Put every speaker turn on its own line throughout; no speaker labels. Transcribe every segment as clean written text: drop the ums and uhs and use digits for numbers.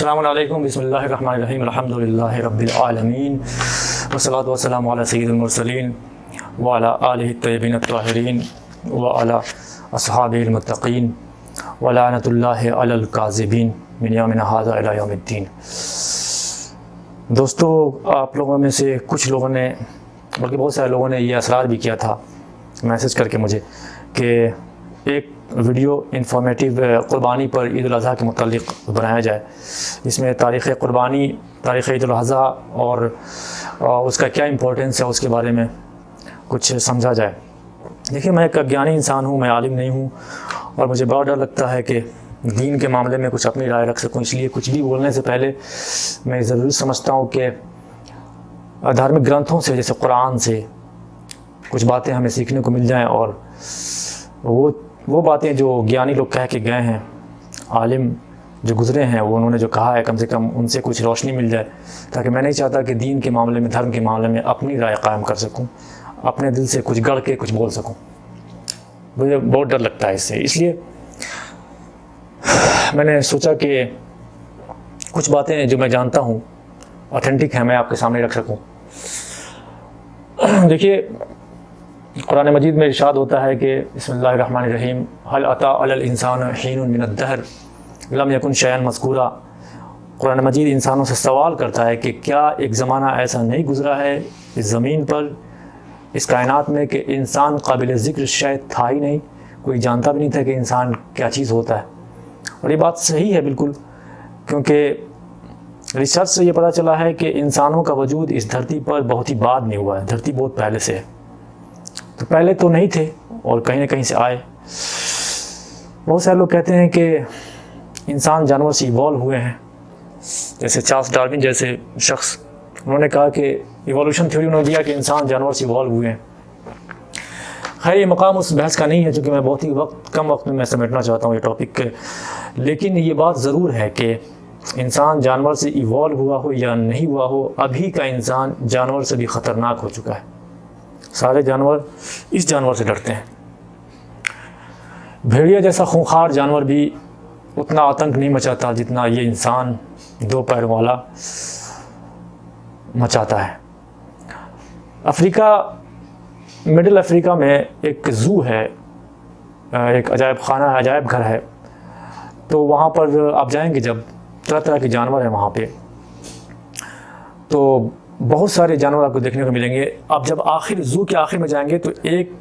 السلام علیکم، بسم اللہ الرحمن الرحیم، الحمد للہ رب العالمین، والصلاۃ والسلام علی سید المرسلین وعلی آلہ الطیبین الطاہرین وعلی اصحابہ المتقین ولعنۃ اللہ علی الکاذبین من یومنا ھذا الی یوم الدین۔ دوستو، آپ لوگوں میں سے کچھ لوگوں نے، بلکہ بہت سارے لوگوں نے یہ اصرار بھی کیا تھا میسج کر کے مجھے کہ ایک ویڈیو انفارمیٹیو قربانی پر عید الاضحیٰ کے متعلق بنایا جائے، جس میں تاریخ قربانی، تاریخ عید الاضحیٰ اور اس کا کیا امپورٹنس ہے اس کے بارے میں کچھ سمجھا جائے۔ دیکھیے، میں ایک اگیانی انسان ہوں، میں عالم نہیں ہوں، اور مجھے بہت ڈر لگتا ہے کہ دین کے معاملے میں کچھ اپنی رائے رکھ سکوں، اس لیے کچھ بھی بولنے سے پہلے میں ضروری سمجھتا ہوں کہ دھارمک گرنتھوں سے، جیسے قرآن سے کچھ باتیں ہمیں سیکھنے کو مل جائیں، اور وہ باتیں جو گیانی لوگ کہہ کے گئے ہیں، عالم جو گزرے ہیں، وہ انہوں نے جو کہا ہے، کم سے کم ان سے کچھ روشنی مل جائے، تاکہ میں نہیں چاہتا کہ دین کے معاملے میں، دھرم کے معاملے میں اپنی رائے قائم کر سکوں، اپنے دل سے کچھ گڑھ کے کچھ بول سکوں۔ مجھے بہت ڈر لگتا ہے اس لیے میں نے سوچا کہ کچھ باتیں جو میں جانتا ہوں اوتھینٹک ہیں، میں آپ کے سامنے رکھ سکوں۔ دیکھیے، قرآن مجید میں ارشاد ہوتا ہے کہ بسم اللہ الرحمن الرحیم، هل اتى على الانسان حین من الدہر لم یکن شیئا مذکورا۔ قرآن مجید انسانوں سے سوال کرتا ہے کہ کیا ایک زمانہ ایسا نہیں گزرا ہے اس زمین پر، اس کائنات میں، کہ انسان قابل ذکر شاید تھا ہی نہیں، کوئی جانتا بھی نہیں تھا کہ انسان کیا چیز ہوتا ہے۔ اور یہ بات صحیح ہے بالکل، کیونکہ ریسرچ سے یہ پتہ چلا ہے کہ انسانوں کا وجود اس دھرتی پر بہت ہی بعد میں ہوا ہے، دھرتی بہت پہلے سے ہے، تو پہلے تو نہیں تھے اور کہیں نہ کہیں سے آئے۔ بہت سارے لوگ کہتے ہیں کہ انسان جانور سے ایوالو ہوئے ہیں، جیسے چارلس ڈارون جیسے شخص، انہوں نے کہا کہ ایوالوشن تھیوری انہوں نے دیا کہ انسان جانور سے ایوالو ہوئے ہیں۔ خیر، یہ مقام اس بحث کا نہیں ہے، چونکہ میں بہت ہی کم وقت میں سمیٹنا چاہتا ہوں یہ ٹاپک، لیکن یہ بات ضرور ہے کہ انسان جانور سے ایوالو ہوا ہو یا نہیں ہوا ہو، ابھی کا انسان جانور سے بھی خطرناک ہو چکا ہے۔ سارے جانور اس جانور سے ڈرتے ہیں۔ بھیڑیا جیسا خونخوار جانور بھی اتنا آتنک نہیں مچاتا جتنا یہ انسان دو پیروں والا مچاتا ہے۔ افریقہ، مڈل افریقہ میں ایک زو ہے، ایک عجائب خانہ، عجائب گھر ہے، تو وہاں پر آپ جائیں گے جب، طرح طرح کے جانور ہیں وہاں پہ، تو بہت سارے جانور آپ کو دیکھنے کو ملیں گے۔ آپ جب زو کے آخر میں جائیں گے تو ایک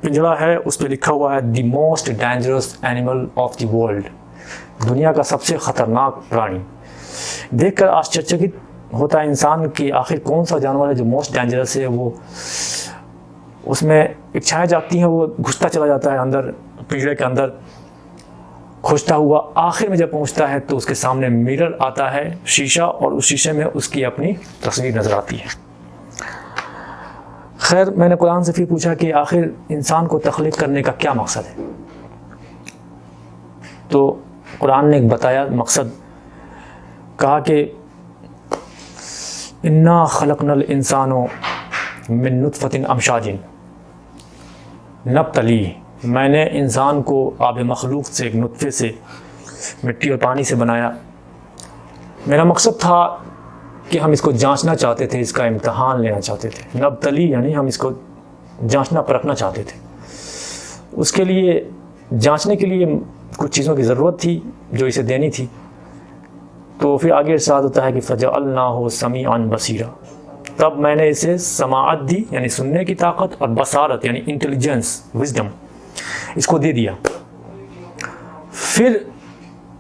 پنجرا ہے، اس پہ لکھا ہوا ہے the most dangerous animal of the world, دنیا کا سب سے خطرناک پرانی۔ دیکھ کر آشچرچکت ہوتا ہے انسان کہ آخر کون سا جانور ہے جو موسٹ ڈینجرس ہے۔ وہ اس میں ایک چھائیں جاگتی ہیں، وہ گھستا چلا جاتا ہے اندر، پنجرے کے اندر کھوجتا ہوا، آخر میں جب پہنچتا ہے تو اس کے سامنے میرر آتا ہے، شیشہ، اور اس شیشے میں اس کی اپنی تصویر نظر آتی ہے۔ خیر، میں نے قرآن سے پھر پوچھا کہ آخر انسان کو تخلیق کرنے کا کیا مقصد ہے، تو قرآن نے ایک بتایا مقصد، کہا کہ انا خلقنا الانسان من نطفۃ امشاج نبتلیہ، میں نے انسان کو آب مخلوق سے، ایک نطفے سے، مٹی اور پانی سے بنایا۔ میرا مقصد تھا کہ ہم اس کو جانچنا چاہتے تھے، اس کا امتحان لینا چاہتے تھے۔ نبتلی یعنی ہم اس کو جانچنا پرکھنا چاہتے تھے۔ اس کے لیے، جانچنے کے لیے کچھ چیزوں کی ضرورت تھی جو اسے دینی تھی، تو پھر آگے ارشاد ہوتا ہے کہ فجعلناہ سمیعا بصیرا، تب میں نے اسے سماعت دی، یعنی سننے کی طاقت، اور بصارت یعنی انٹیلیجنس، وزڈم، اس کو دے دیا۔ پھر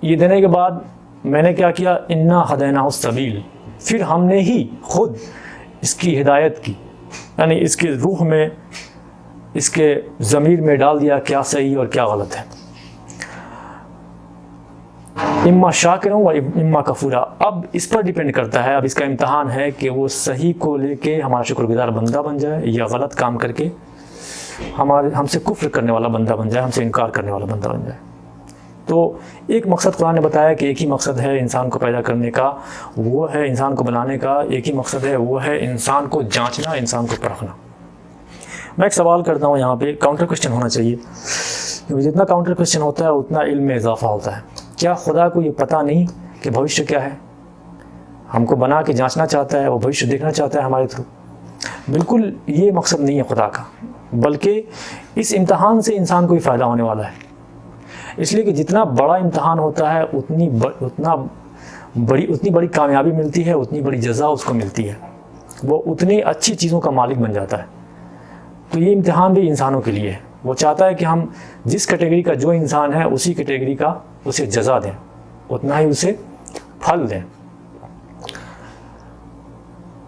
یہ دینے کے بعد میں نے کیا کیا، انا ہدیناہ السبیل، پھر ہم نے ہی خود اس کی ہدایت کی، یعنی اس کے روح میں، اس کے ضمیر میں ڈال دیا کیا صحیح اور کیا غلط ہے۔ اما شاکرا و اما کفورا، اب اس پر ڈیپینڈ کرتا ہے، اب اس کا امتحان ہے کہ وہ صحیح کو لے کے ہمارا شکر گزار بندہ بن جائے، یا غلط کام کر کے ہم سے کفر کرنے والا بندہ بن جائے، ہم سے انکار کرنے والا بندہ بن جائے۔ تو ایک مقصد قرآن نے بتایا کہ ایک ہی مقصد ہے انسان کو پیدا کرنے کا، وہ ہے انسان کو بنانے کا، ایک ہی مقصد ہے، وہ ہے انسان کو جانچنا، انسان کو پرکھنا۔ میں ایک سوال کرتا ہوں یہاں پہ، کاؤنٹر کوشچن ہونا چاہیے، کیونکہ جتنا کاؤنٹر کوشچن ہوتا ہے اتنا علم میں اضافہ ہوتا ہے۔ کیا خدا کو یہ پتہ نہیں کہ بھوشیہ کیا ہے، ہم کو بنا کے جانچنا چاہتا ہے، وہ بھوشیہ دیکھنا چاہتا ہے ہمارے تھرو۔ بالکل یہ مقصد نہیں ہے خدا کا، بلکہ اس امتحان سے انسان کو ہی فائدہ ہونے والا ہے۔ اس لیے کہ جتنا بڑا امتحان ہوتا ہے اتنی بڑی کامیابی ملتی ہے، اتنی بڑی جزا اس کو ملتی ہے، وہ اتنی اچھی چیزوں کا مالک بن جاتا ہے۔ تو یہ امتحان بھی انسانوں کے لیے ہے، وہ چاہتا ہے کہ ہم جس کیٹیگری کا جو انسان ہے اسی کیٹیگری کا اسے جزا دیں، اتنا ہی اسے پھل دیں۔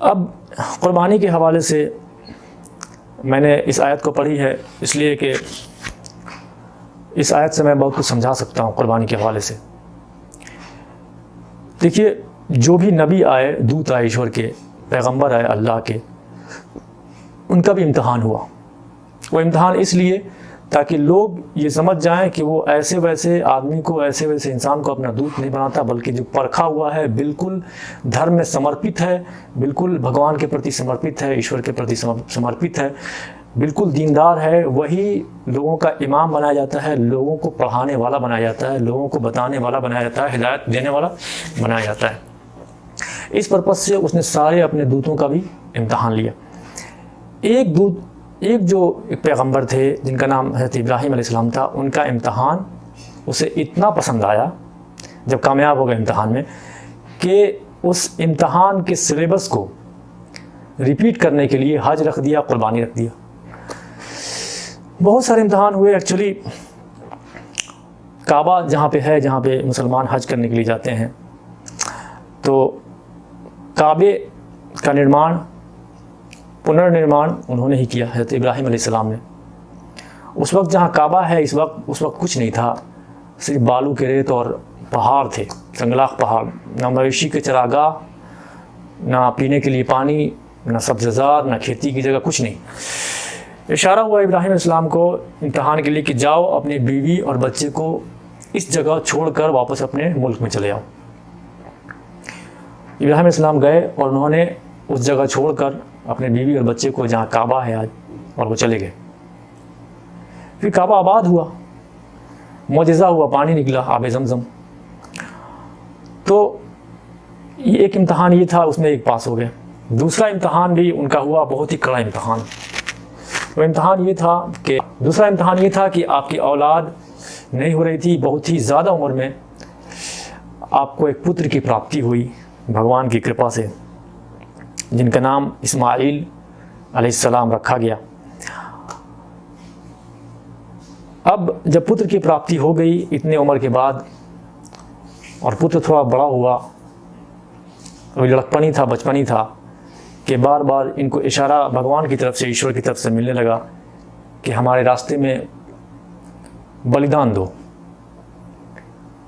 اب قربانی کے حوالے سے میں نے اس آیت کو پڑھی ہے، اس لیے کہ اس آیت سے میں بہت کچھ سمجھا سکتا ہوں قربانی کے حوالے سے۔ دیکھیے، جو بھی نبی آئے، دودت آئے ایشور کے، پیغمبر آئے اللہ کے، ان کا بھی امتحان ہوا۔ وہ امتحان اس لیے تاکہ لوگ یہ سمجھ جائیں کہ وہ ایسے ویسے آدمی کو، ایسے ویسے انسان کو اپنا دودت نہیں بناتا، بلکہ جو پرکھا ہوا ہے، بالکل دھرم میں سمرپت ہے، بالکل بھگوان کے پرتی سمرپت ہے، ایشور کے پرتی سمرپت ہے، بالکل دیندار ہے، وہی لوگوں کا امام بنایا جاتا ہے، لوگوں کو پڑھانے والا بنایا جاتا ہے، لوگوں کو بتانے والا بنایا جاتا ہے، ہدایت دینے والا بنایا جاتا ہے۔ اس پرپس سے اس نے سارے اپنے دودتوں کا بھی امتحان لیا۔ ایک جو پیغمبر تھے جن کا نام حضرت ابراہیم علیہ السلام تھا، ان کا امتحان اسے اتنا پسند آیا جب کامیاب ہو گئے امتحان میں، کہ اس امتحان کے سلیبس کو ریپیٹ کرنے کے لیے حج رکھ دیا، قربانی رکھ دیا۔ بہت سارے امتحان ہوئے۔ ایکچولی کعبہ جہاں پہ ہے، جہاں پہ مسلمان حج کرنے کے لیے جاتے ہیں، تو کعبے کا پنرنرمان انہوں نے ہی کیا، حضرت ابراہیم علیہ السلام نے۔ اس وقت جہاں کعبہ ہے اس وقت کچھ نہیں تھا، صرف بالو کے ریت اور پہاڑ تھے، سنگلاخ پہاڑ، نہ مویشی کے چراگاہ، نہ پینے کے لیے پانی، نہ سبززار، نہ کھیتی کی جگہ، کچھ نہیں۔ اشارہ ہوا ابراہیم علیہ السلام کو امتحان کے لیے کہ جاؤ اپنی بیوی اور بچے کو اس جگہ چھوڑ کر واپس اپنے ملک میں چلے آؤ۔ ابراہیم علیہ السلام گئے اور انہوں نے اس جگہ چھوڑ کر اپنے بیوی اور بچے کو جہاں کعبہ ہے آج، اور وہ چلے گئے۔ پھر کعبہ آباد ہوا، معجزہ ہوا، پانی نکلا، آب زمزم۔ تو یہ ایک امتحان یہ تھا، اس میں ایک پاس ہو گئے۔ دوسرا امتحان بھی ان کا ہوا، بہت ہی کڑا امتحان۔ وہ امتحان یہ تھا کہ دوسرا امتحان یہ تھا کہ آپ کی اولاد نہیں ہو رہی تھی، بہت ہی زیادہ عمر میں آپ کو ایک پتر کی پراپتی ہوئی بھگوان کی کرپا سے، جن کا نام اسماعیل علیہ السلام رکھا گیا۔ اب جب پتر کی پراپتی ہو گئی اتنے عمر کے بعد، اور پتر تھوڑا بڑا ہوا، وہ لڑکپنی تھا، بچپنی تھا، کہ بار بار ان کو اشارہ بھگوان کی طرف سے، ایشور کی طرف سے ملنے لگا کہ ہمارے راستے میں بلیدان دو۔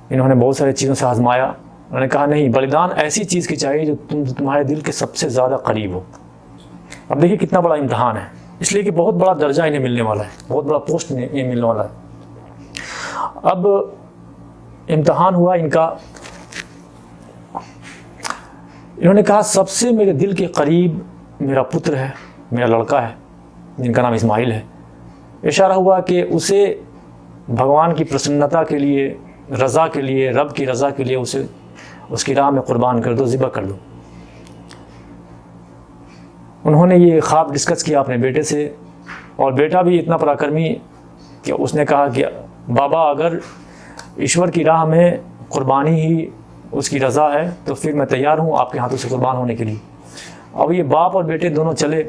انہوں نے بہت ساری چیزوں سے آزمایا، انہوں نے کہا نہیں، بلیدان ایسی چیز کی چاہیے جو تمہارے دل کے سب سے زیادہ قریب ہو۔ اب دیکھیے کتنا بڑا امتحان ہے، اس لیے کہ بہت بڑا درجہ انہیں ملنے والا ہے، بہت بڑا پوسٹ انہیں ملنے والا ہے۔ اب امتحان ہوا ان کا، انہوں نے کہا سب سے میرے دل کے قریب میرا پتر ہے، میرا لڑکا ہے، جن کا نام اسماعیل ہے۔ اشارہ ہوا کہ اسے بھگوان کی پرسنتا کے لیے، رضا کے لیے، رب کی رضا کے لیے اسے اس کی راہ میں قربان کر دو، ذبح کر دو۔ انہوں نے یہ خواب ڈسکس کیا اپنے بیٹے سے، اور بیٹا بھی اتنا پراکرمی کہ اس نے کہا کہ بابا اگر ایشور کی راہ میں قربانی ہی اس کی رضا ہے تو پھر میں تیار ہوں آپ کے ہاتھوں سے قربان ہونے کے لیے۔ اب یہ باپ اور بیٹے دونوں چلے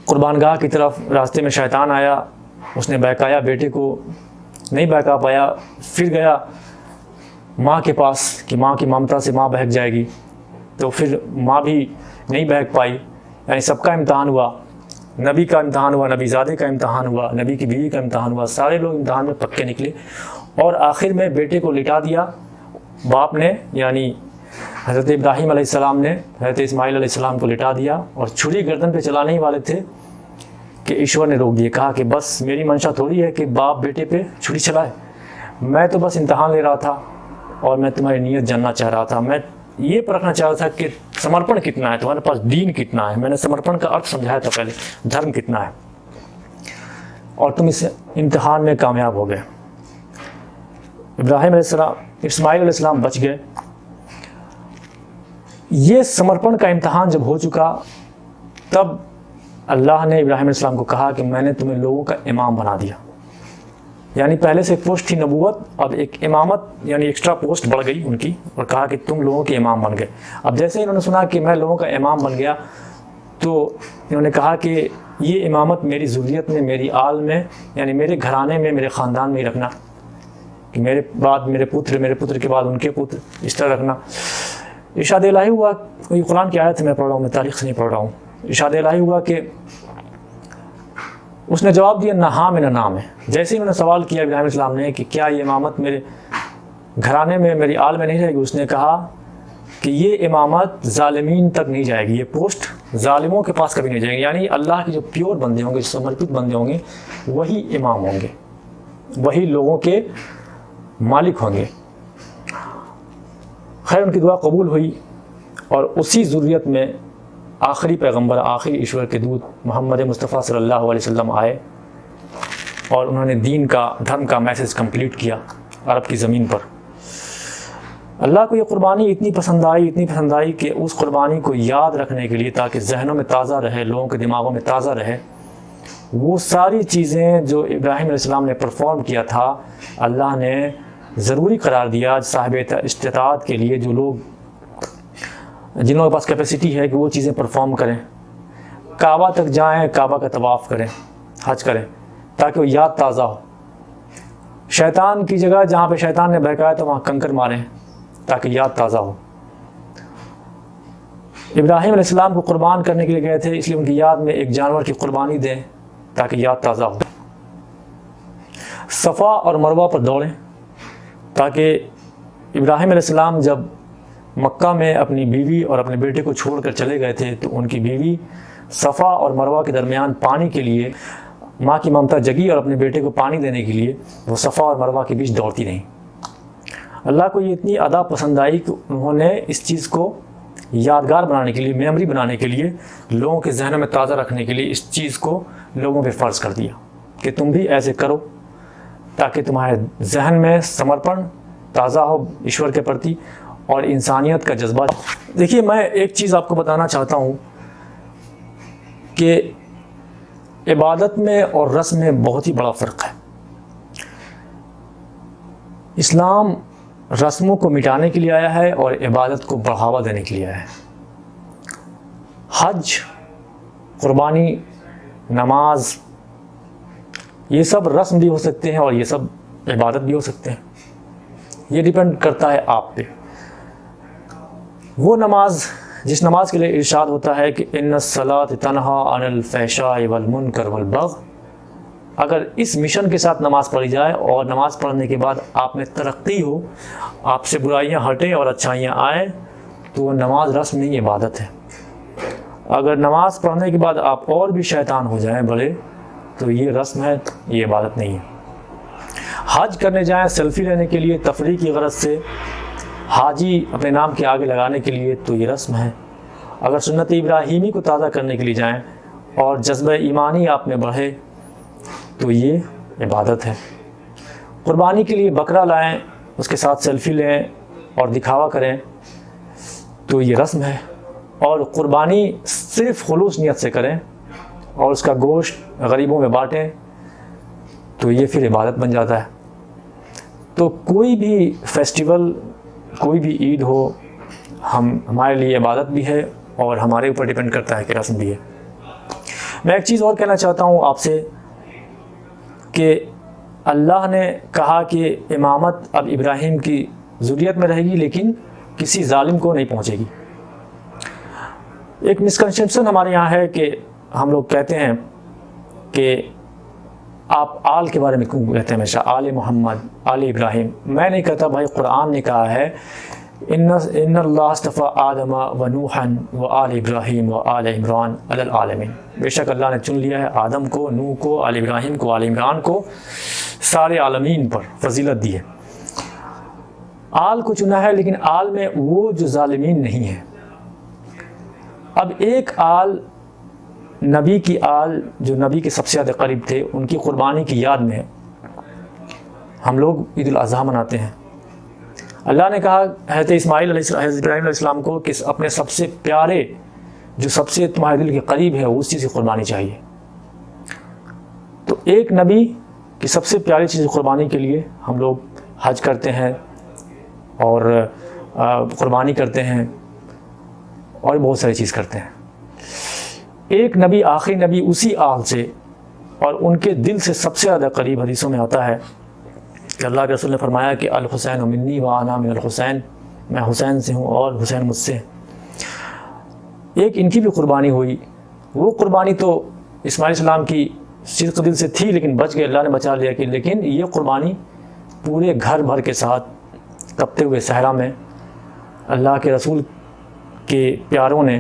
قربان گاہ کی طرف۔ راستے میں شیطان آیا، اس نے بہکایا بیٹے کو، نہیں بہکا پایا، پھر گیا ماں کے پاس کہ ماں کی ممتا سے ماں بہک جائے گی، تو پھر ماں بھی نہیں بہک پائی۔ یعنی سب کا امتحان ہوا، نبی کا امتحان ہوا، نبی زادے کا امتحان ہوا، نبی کی بیوی کا امتحان ہوا، سارے لوگ امتحان میں پکے نکلے، اور آخر میں بیٹے کو لٹا دیا باپ نے، یعنی حضرت ابراہیم علیہ السلام نے حضرت اسماعیل علیہ السلام کو لٹا دیا، اور چھری گردن پہ چلانے ہی والے تھے کہ ایشور نے روک دیے، کہا کہ بس میری منشا تھوڑی ہے کہ باپ بیٹے پہ چھری چلائے، میں تو بس امتحان لے رہا تھا اور میں تمہاری نیت جاننا چاہ رہا تھا، میں یہ پرکھنا چاہ رہا تھا کہ سمرپن کتنا ہے، تمہارے پاس دین کتنا ہے۔ میں نے سمرپن کا ارتھ سمجھایا تھا پہلے، دھرم کتنا ہے، اور تم اس امتحان میں کامیاب ہو گئے۔ ابراہیم علیہ السلام اسماعیل علیہ السلام بچ گئے۔ یہ سمرپن کا امتحان جب ہو چکا تب اللہ نے ابراہیم علیہ السلام کو کہا کہ میں نے تمہیں لوگوں کا امام بنا دیا، یعنی پہلے سے ایک پوسٹ تھی نبوت، اب ایک امامت یعنی ایکسٹرا پوسٹ بڑھ گئی ان کی، اور کہا کہ تم لوگوں کے امام بن گئے۔ اب جیسے انہوں نے سنا کہ میں لوگوں کا امام بن گیا تو انہوں نے کہا کہ یہ امامت میری ذریت میں، میری آل میں، یعنی میرے گھرانے میں، میرے خاندان میں ہی رکھنا، کہ میرے بعد میرے پتر کے بعد ان کے پتر، اس طرح رکھنا۔ ارشاد الہی ہوا، یہ قرآن کی آیت میں پڑھ رہا ہوں، میں تاریخ سے نہیں پڑھ رہا ہوں۔ ارشاد الہی ہوا کہ اس نے جواب دیا نہ ہاں میں نہ نام ہے۔ جیسے ہی انہوں نے سوال کیا ابراہیم علیہ السلام نے کہ کیا یہ امامت میرے گھرانے میں، میری آل میں نہیں رہے گی، اس نے کہا کہ یہ امامت ظالمین تک نہیں جائے گی، یہ پوسٹ ظالموں کے پاس کبھی نہیں جائے گی، یعنی اللہ کے جو پیور بندے ہوں گے، جو سمرپت بندے ہوں گے، وہی امام ہوں گے، وہی لوگوں کے مالک ہوں گے۔ خیر ان کی دعا قبول ہوئی، اور اسی ذریت میں آخری پیغمبر، آخری ایشور کے دودت محمد مصطفیٰ صلی اللہ علیہ وسلم آئے، اور انہوں نے دین کا، دھرم کا میسج کمپلیٹ کیا عرب کی زمین پر۔ اللہ کو یہ قربانی اتنی پسند آئی کہ اس قربانی کو یاد رکھنے کے لیے، تاکہ ذہنوں میں تازہ رہے، لوگوں کے دماغوں میں تازہ رہے، وہ ساری چیزیں جو ابراہیم علیہ السلام نے پرفارم کیا تھا اللہ نے ضروری قرار دیا صاحب استطاعت کے لیے، جو لوگ، جن لوگوں کے پاس کیپیسٹی ہے کہ وہ چیزیں پرفارم کریں، کعبہ تک جائیں، کعبہ کا طواف کریں، حج کریں، تاکہ وہ یاد تازہ ہو۔ شیطان کی جگہ جہاں پہ شیطان نے بہکایا تو وہاں کنکر ماریں تاکہ یاد تازہ ہو۔ ابراہیم علیہ السلام کو قربان کرنے کے لیے گئے تھے، اس لیے ان کی یاد میں ایک جانور کی قربانی دیں تاکہ یاد تازہ ہو۔ صفا اور مروہ پر دوڑیں، تاکہ ابراہیم علیہ السلام جب مکہ میں اپنی بیوی اور اپنے بیٹے کو چھوڑ کر چلے گئے تھے تو ان کی بیوی صفا اور مروہ کے درمیان پانی کے لیے، ماں کی ممتا جگی اور اپنے بیٹے کو پانی دینے کے لیے وہ صفا اور مروہ کے بیچ دوڑتی رہیں۔ اللہ کو یہ اتنی ادا پسند آئی کہ انہوں نے اس چیز کو یادگار بنانے کے لیے، میموری بنانے کے لیے، لوگوں کے ذہنوں میں تازہ رکھنے کے لیے اس چیز کو لوگوں پہ فرض کر دیا کہ تم بھی ایسے کرو، تاکہ تمہارے ذہن میں سمرپن تازہ ہو ایشور کے پرتی اور انسانیت کا جذبہ۔ دیکھیے میں ایک چیز آپ کو بتانا چاہتا ہوں کہ عبادت میں اور رسم میں بہت ہی بڑا فرق ہے۔ اسلام رسموں کو مٹانے کے لیے آیا ہے اور عبادت کو بڑھاوا دینے کے لیے آیا ہے۔ حج، قربانی، نماز، یہ سب رسم بھی ہو سکتے ہیں اور یہ سب عبادت بھی ہو سکتے ہیں، یہ ڈیپینڈ کرتا ہے آپ پہ۔ وہ نماز جس نماز کے لیے ارشاد ہوتا ہے کہ ان الصلاۃ تنہا عن الفحشاء والمنکر والبغی، اگر اس مشن کے ساتھ نماز پڑھی جائے اور نماز پڑھنے کے بعد آپ میں ترقی ہو، آپ سے برائیاں ہٹیں اور اچھائیاں آئیں، تو وہ نماز رسم نہیں، عبادت ہے۔ اگر نماز پڑھنے کے بعد آپ اور بھی شیطان ہو جائیں بڑے، تو یہ رسم ہے، یہ عبادت نہیں ہے۔ حج کرنے جائیں سیلفی لینے کے لیے، تفریح کی غرض سے، حاجی اپنے نام کے آگے لگانے کے لیے، تو یہ رسم ہے۔ اگر سنت ابراہیمی کو تازہ کرنے کے لیے جائیں اور جذبہ ایمانی آپ میں بڑھے، تو یہ عبادت ہے۔ قربانی کے لیے بکرا لائیں، اس کے ساتھ سیلفی لیں اور دکھاوا کریں، تو یہ رسم ہے۔ اور قربانی صرف خلوص نیت سے کریں اور اس کا گوشت غریبوں میں بانٹیں، تو یہ پھر عبادت بن جاتا ہے۔ تو کوئی بھی فیسٹیول، کوئی بھی عید ہو، ہمارے لیے عبادت بھی ہے اور ہمارے اوپر ڈیپینڈ کرتا ہے کہ رسم بھی ہے۔ میں ایک چیز اور کہنا چاہتا ہوں آپ سے کہ اللہ نے کہا کہ امامت اب ابراہیم کی ذریت میں رہے گی، لیکن کسی ظالم کو نہیں پہنچے گی۔ ایک مسکنسیپشن ہمارے یہاں ہے کہ ہم لوگ کہتے ہیں کہ آپ آل کے بارے میں کیوں کہتے ہیں ہمیشہ، آل محمد، آل ابراہیم؟ میں نہیں کہتا بھائی، قرآن نے کہا ہے ان اللہ اصطفیٰ آدم و نوحا و آل ابراہیم و آل عمران علی العالمین۔ بے شک اللہ نے چن لیا ہے آدم کو، نوح کو، آل ابراہیم کو، آل عمران کو، سارے عالمین پر فضیلت دی ہے۔ آل کو چنا ہے، لیکن آل میں وہ جو ظالمین نہیں ہیں۔ اب ایک آل، نبی کی آل، جو نبی کے سب سے زیادہ قریب تھے، ان کی قربانی کی یاد میں ہم لوگ عید الاضحیٰ مناتے ہیں۔ اللہ نے کہا حضرت اسماعیل حضرت ابراہیم علیہ السلام کو کہ اپنے سب سے پیارے، جو سب سے تمہارے دل کے قریب ہے، اس چیز کی قربانی چاہیے. تو ایک نبی کی سب سے پیاری چیز قربانی کے لیے ہم لوگ حج کرتے ہیں اور قربانی کرتے ہیں اور بہت ساری چیز کرتے ہیں. ایک نبی، آخری نبی اسی آل سے اور ان کے دل سے سب سے زیادہ قریب حدیثوں میں آتا ہے کہ اللہ کے رسول نے فرمایا کہ الحسین منی و انا من الحسین، میں حسین سے ہوں اور حسین مجھ سے. ایک ان کی بھی قربانی ہوئی. وہ قربانی تو اسماعیل السلام کی صدق دل سے تھی لیکن بچ گئے، اللہ نے بچا لیا. کہ لیکن یہ قربانی پورے گھر بھر کے ساتھ تپتے ہوئے صحرا میں اللہ کے رسول کے پیاروں نے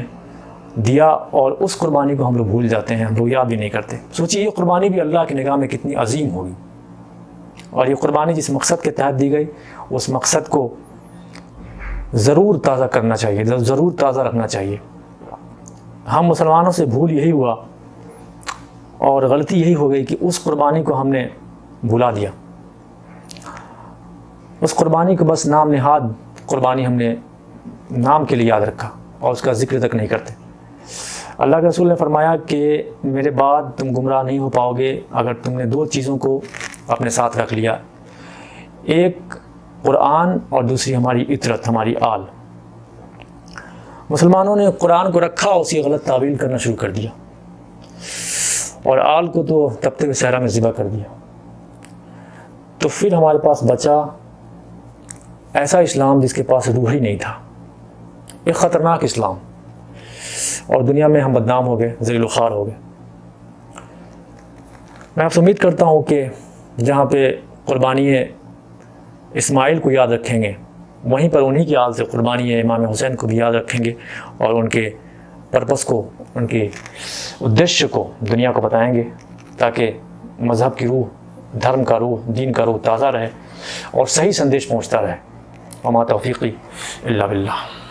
دیا، اور اس قربانی کو ہم لوگ بھول جاتے ہیں، ہم لوگ یاد بھی نہیں کرتے. سوچیے یہ قربانی بھی اللہ کی نگاہ میں کتنی عظیم ہوگی، اور یہ قربانی جس مقصد کے تحت دی گئی اس مقصد کو ضرور تازہ کرنا چاہیے، ضرور تازہ رکھنا چاہیے. ہم مسلمانوں سے بھول یہی ہوا اور غلطی یہی ہو گئی کہ اس قربانی کو ہم نے بھلا دیا. اس قربانی کو بس نام نہاد قربانی ہم نے نام کے لیے یاد رکھا اور اس کا ذکر تک نہیں کرتے. اللہ کے رسول نے فرمایا کہ میرے بعد تم گمراہ نہیں ہو پاؤ گے اگر تم نے دو چیزوں کو اپنے ساتھ رکھ لیا، ایک قرآن اور دوسری ہماری اطرت، ہماری آل. مسلمانوں نے قرآن کو رکھا، اسی غلط تعویل کرنا شروع کر دیا، اور آل کو تو تپتے ہوئے صحرا میں ذبح کر دیا. تو پھر ہمارے پاس بچا ایسا اسلام جس کے پاس روح ہی نہیں تھا، ایک خطرناک اسلام، اور دنیا میں ہم بدنام ہو گئے، ذلیل و خوار ہو گئے. میں آپ سے امید کرتا ہوں کہ جہاں پہ قربانی اسماعیل کو یاد رکھیں گے، وہیں پر انہی کی آل سے قربانی امام حسین کو بھی یاد رکھیں گے، اور ان کے پرپس کو، ان کے ادیش کو دنیا کو بتائیں گے، تاکہ مذہب کی روح، دھرم کا روح، دین کا روح تازہ رہے اور صحیح سندیش پہنچتا رہے. وما توفیقی الا باللہ.